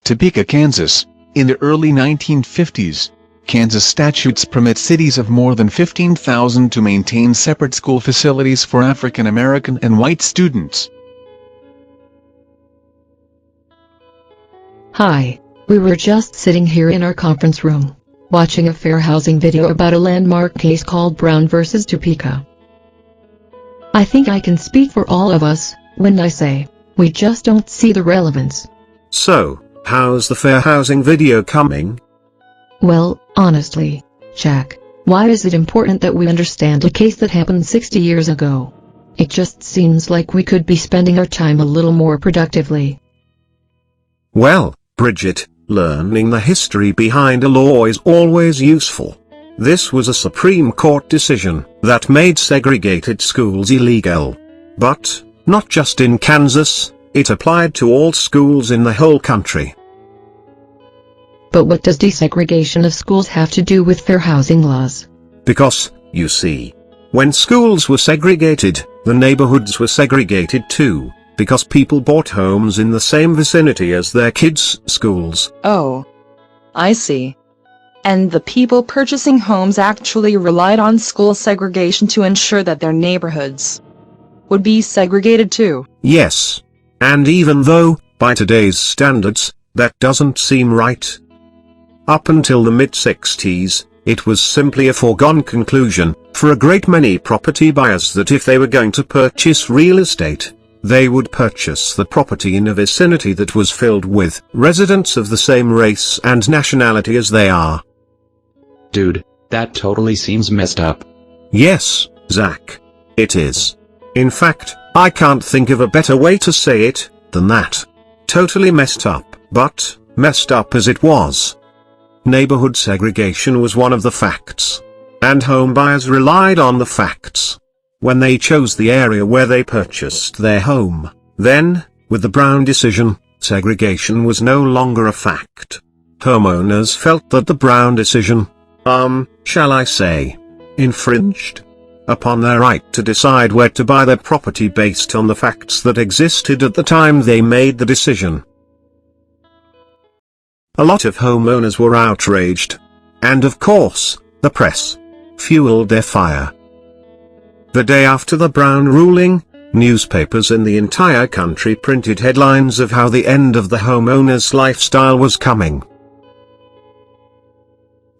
Topeka, Kansas. In the early 1950s, Kansas statutes permit cities of more than 15,000 to maintain separate school facilities for African American and white students. Hi, we were just sitting here in our conference room, watching a fair housing video about a landmark case called Brown vs. Topeka. I think I can speak for all of us when I say, we just don't see the relevance. So, how's the fair housing video coming? Well, honestly, Jack, why is it important that we understand a case that happened 60 years ago? It just seems like we could be spending our time a little more productively. Well, Bridget, learning the history behind a law is always useful. This was a Supreme Court decision that made segregated schools illegal. But, not just in Kansas, it applied to all schools in the whole country. But what does desegregation of schools have to do with fair housing laws? Because, you see, when schools were segregated, the neighborhoods were segregated too, because people bought homes in the same vicinity as their kids' schools. Oh, I see. And the people purchasing homes actually relied on school segregation to ensure that their neighborhoods would be segregated too. Yes. And even though, by today's standards, that doesn't seem right. Up until the mid-60s, it was simply a foregone conclusion for a great many property buyers that if they were going to purchase real estate, they would purchase the property in a vicinity that was filled with residents of the same race and nationality as they are. Dude, that totally seems messed up. Yes, Zach. It is. In fact, I can't think of a better way to say it than that. Totally messed up, but messed up as it was. Neighborhood segregation was one of the facts. And home buyers relied on the facts when they chose the area where they purchased their home. Then, with the Brown decision, segregation was no longer a fact. Homeowners felt that the Brown decision, shall I say, infringed upon their right to decide where to buy their property based on the facts that existed at the time they made the decision. A lot of homeowners were outraged. And of course, the press fueled their fire. The day after the Brown ruling, newspapers in the entire country printed headlines of how the end of the homeowner's lifestyle was coming.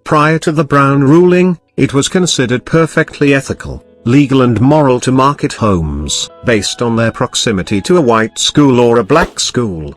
Prior to the Brown ruling, it was considered perfectly ethical, legal and moral to market homes based on their proximity to a white school or a black school.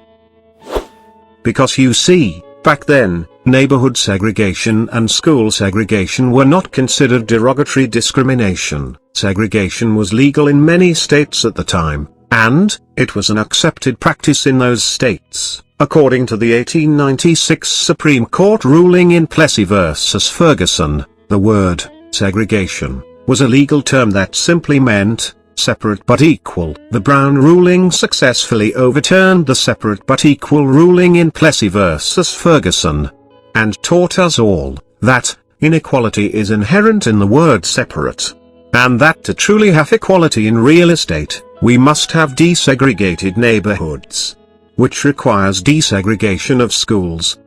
Because you see, back then, neighborhood segregation and school segregation were not considered derogatory discrimination. Segregation was legal in many states at the time, and it was an accepted practice in those states. According to the 1896 Supreme Court ruling in Plessy vs. Ferguson, the word segregation was a legal term that simply meant separate but equal. The Brown ruling successfully overturned the separate but equal ruling in Plessy vs. Ferguson, and taught us all that inequality is inherent in the word separate, and that to truly have equality in real estate, we must have desegregated neighborhoods, which requires desegregation of schools.